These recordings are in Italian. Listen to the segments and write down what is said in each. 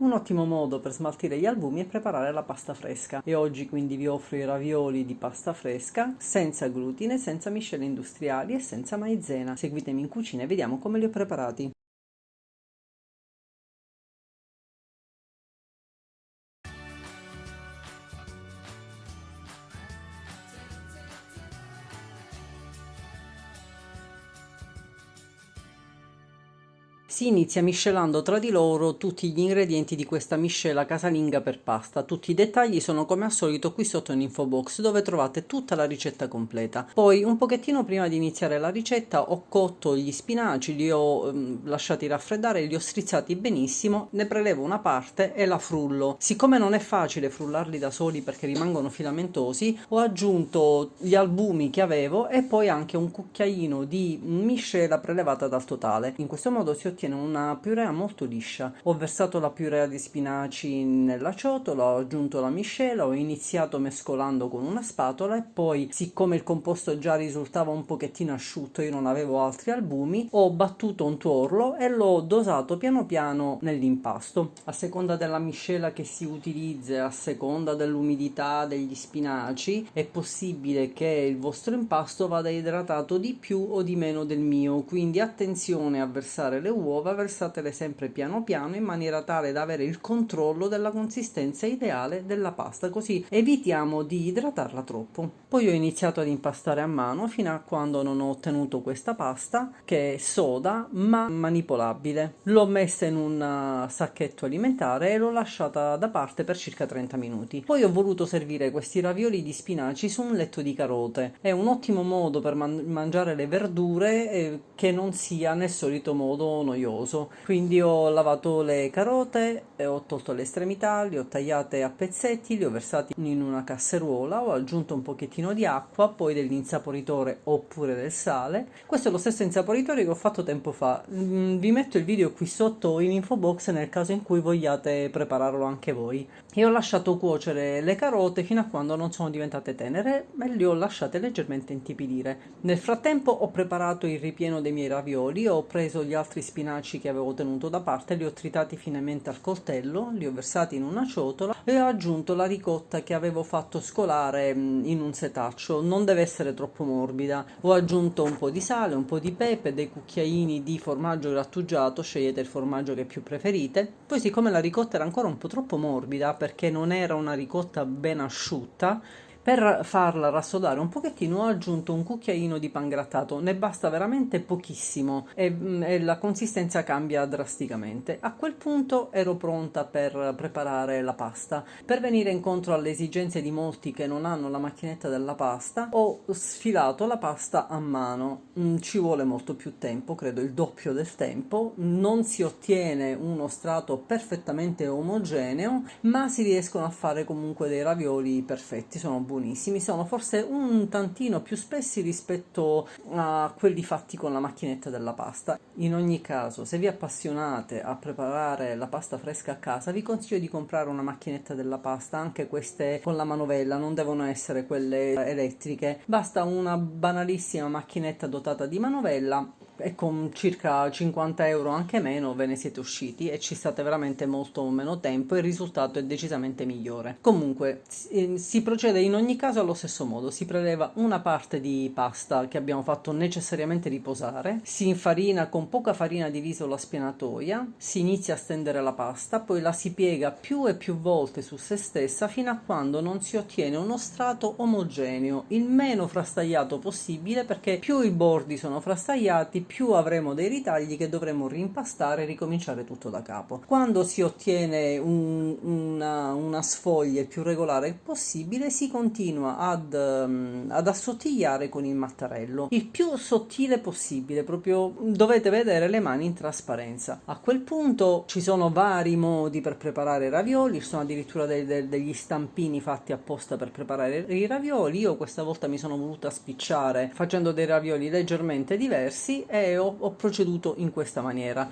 Un ottimo modo per smaltire gli albumi è preparare la pasta fresca e oggi quindi vi offro i ravioli di pasta fresca senza glutine, senza miscele industriali e senza maizena. Seguitemi in cucina e vediamo come li ho preparati. Si inizia miscelando tra di loro tutti gli ingredienti di questa miscela casalinga per pasta. Tutti i dettagli sono come al solito qui sotto in info box dove trovate tutta la ricetta completa. Poi un pochettino prima di iniziare la ricetta ho cotto gli spinaci, li ho lasciati raffreddare, li ho strizzati benissimo, ne prelevo una parte e la frullo. Siccome non è facile frullarli da soli perché rimangono filamentosi, ho aggiunto gli albumi che avevo e poi anche un cucchiaino di miscela prelevata dal totale. In questo modo si ottiene una purea molto liscia. Ho versato la purea di spinaci nella ciotola, ho aggiunto la miscela, ho iniziato mescolando con una spatola e poi, siccome il composto già risultava un pochettino asciutto, io non avevo altri albumi, ho battuto un tuorlo e l'ho dosato piano piano nell'impasto. A seconda della miscela che si utilizza, a seconda dell'umidità degli spinaci, è possibile che il vostro impasto vada idratato di più o di meno del mio, quindi attenzione a versare le uova, versatele sempre piano piano in maniera tale da avere il controllo della consistenza ideale della pasta, così evitiamo di idratarla troppo. Poi ho iniziato ad impastare a mano fino a quando non ho ottenuto questa pasta che è soda ma manipolabile. L'ho messa in un sacchetto alimentare e l'ho lasciata da parte per circa 30 minuti. Poi ho voluto servire questi ravioli di spinaci su un letto di carote. È un ottimo modo per mangiare le verdure che non sia nel solito modo noioso. Quindi ho lavato le carote, ho tolto le estremità, le ho tagliate a pezzetti, le ho versati in una casseruola, ho aggiunto un pochettino di acqua, poi dell'insaporitore oppure del sale. Questo è lo stesso insaporitore che ho fatto tempo fa. Vi metto il video qui sotto in info box nel caso in cui vogliate prepararlo anche voi. E ho lasciato cuocere le carote fino a quando non sono diventate tenere e le ho lasciate leggermente intipidire. Nel frattempo ho preparato il ripieno dei miei ravioli, ho preso gli altri spinaci che avevo tenuto da parte, li ho tritati finemente al coltello, li ho versati in una ciotola e ho aggiunto la ricotta che avevo fatto scolare in un setaccio. Non deve essere troppo morbida. Ho aggiunto un po' di sale, un po' di pepe, dei cucchiaini di formaggio grattugiato, scegliete il formaggio che più preferite. Poi, siccome la ricotta era ancora un po' troppo morbida perché non era una ricotta ben asciutta, per farla rassodare un pochettino ho aggiunto un cucchiaino di pangrattato, ne basta veramente pochissimo e la consistenza cambia drasticamente. A quel punto ero pronta per preparare la pasta. Per venire incontro alle esigenze di molti che non hanno la macchinetta della pasta, ho sfilato la pasta a mano. Ci vuole molto più tempo, credo il doppio del tempo, non si ottiene uno strato perfettamente omogeneo, ma si riescono a fare comunque dei ravioli perfetti, sono buonissimi, sono forse un tantino più spessi rispetto a quelli fatti con la macchinetta della pasta. In ogni caso, se vi appassionate a preparare la pasta fresca a casa, vi consiglio di comprare una macchinetta della pasta, anche queste con la manovella, non devono essere quelle elettriche, basta una banalissima macchinetta dotata di manovella e con circa 50 euro, anche meno, ve ne siete usciti e ci state veramente molto meno tempo e il risultato è decisamente migliore. Comunque si procede in ogni caso allo stesso modo: si preleva una parte di pasta che abbiamo fatto necessariamente riposare, si infarina con poca farina di riso la spianatoia, si inizia a stendere la pasta, poi la si piega più e più volte su se stessa fino a quando non si ottiene uno strato omogeneo, il meno frastagliato possibile, perché più i bordi sono frastagliati più avremo dei ritagli che dovremo rimpastare e ricominciare tutto da capo. Quando si ottiene una sfoglia il più regolare possibile, si continua ad assottigliare con il mattarello, il più sottile possibile, proprio dovete vedere le mani in trasparenza. A quel punto ci sono vari modi per preparare i ravioli, ci sono addirittura degli stampini fatti apposta per preparare i ravioli. Io questa volta mi sono voluta spicciare facendo dei ravioli leggermente diversi e ho proceduto in questa maniera.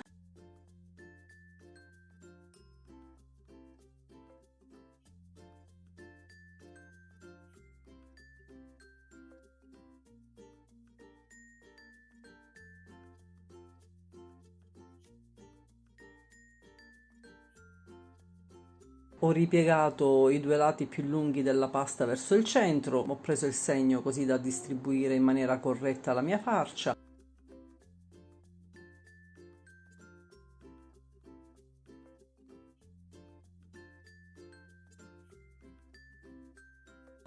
Ho ripiegato i due lati più lunghi della pasta verso il centro, ho preso il segno così da distribuire in maniera corretta la mia farcia.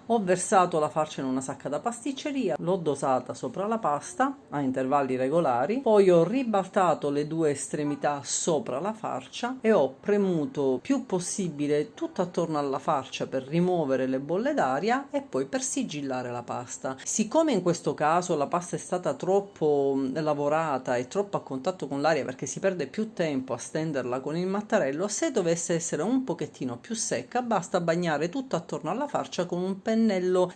Ho versato la farcia in una sacca da pasticceria, l'ho dosata sopra la pasta a intervalli regolari, poi ho ribaltato le due estremità sopra la farcia e ho premuto più possibile tutto attorno alla farcia per rimuovere le bolle d'aria e poi per sigillare la pasta. Siccome in questo caso la pasta è stata troppo lavorata e troppo a contatto con l'aria, perché si perde più tempo a stenderla con il mattarello, se dovesse essere un pochettino più secca basta bagnare tutto attorno alla farcia con un pennello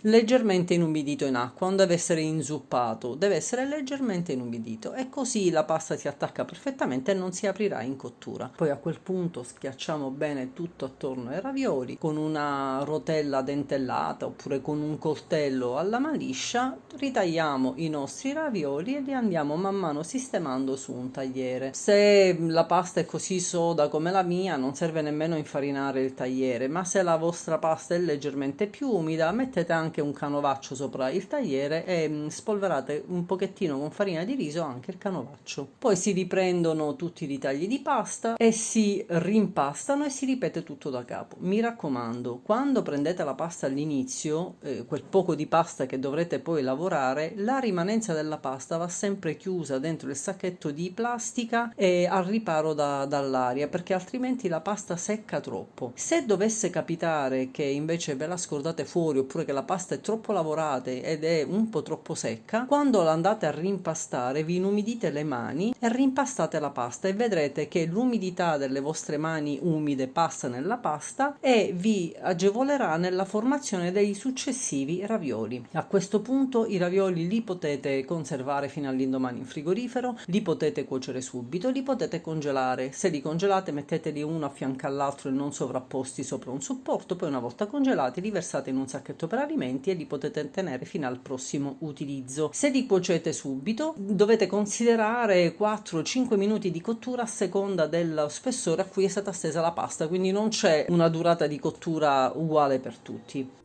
leggermente inumidito in acqua, non deve essere inzuppato, deve essere leggermente inumidito e così la pasta si attacca perfettamente e non si aprirà in cottura. Poi a quel punto schiacciamo bene tutto attorno ai ravioli con una rotella dentellata oppure con un coltello alla maliscia, ritagliamo i nostri ravioli e li andiamo man mano sistemando su un tagliere. Se la pasta è così soda come la mia non serve nemmeno infarinare il tagliere, ma se la vostra pasta è leggermente più umida mettete anche un canovaccio sopra il tagliere e spolverate un pochettino con farina di riso anche il canovaccio. Poi si riprendono tutti i ritagli di pasta e si rimpastano e si ripete tutto da capo. Mi raccomando, quando prendete la pasta all'inizio, quel poco di pasta che dovrete poi lavorare, la rimanenza della pasta va sempre chiusa dentro il sacchetto di plastica e al riparo dall'aria, perché altrimenti la pasta secca troppo. Se dovesse capitare che invece ve la scordate fuori oppure che la pasta è troppo lavorata ed è un po' troppo secca, quando la andate a rimpastare vi inumidite le mani e rimpastate la pasta e vedrete che l'umidità delle vostre mani umide passa nella pasta e vi agevolerà nella formazione dei successivi ravioli. A questo punto i ravioli li potete conservare fino all'indomani in frigorifero, li potete cuocere subito, li potete congelare. Se li congelate metteteli uno a fianco all'altro e non sovrapposti sopra un supporto, poi una volta congelati li versate in un sacchetto per alimenti e li potete tenere fino al prossimo utilizzo. Se li cuocete subito dovete considerare 4-5 minuti di cottura a seconda dello spessore a cui è stata stesa la pasta, quindi non c'è una durata di cottura uguale per tutti.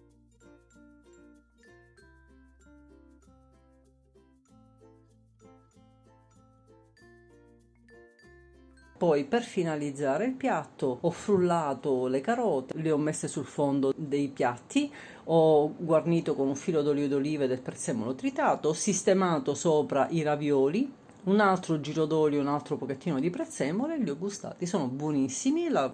Poi per finalizzare il piatto ho frullato le carote, le ho messe sul fondo dei piatti, ho guarnito con un filo d'olio d'oliva e del prezzemolo tritato, ho sistemato sopra i ravioli, un altro giro d'olio, un altro pochettino di prezzemolo e li ho gustati, sono buonissimi, la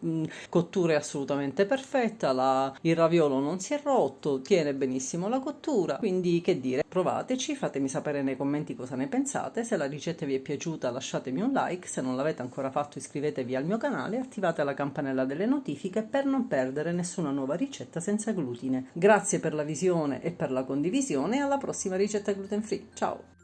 cottura è assolutamente perfetta, il raviolo non si è rotto, tiene benissimo la cottura, quindi che dire, provateci, fatemi sapere nei commenti cosa ne pensate, se la ricetta vi è piaciuta lasciatemi un like, se non l'avete ancora fatto iscrivetevi al mio canale e attivate la campanella delle notifiche per non perdere nessuna nuova ricetta senza glutine. Grazie per la visione e per la condivisione e alla prossima ricetta gluten free, ciao!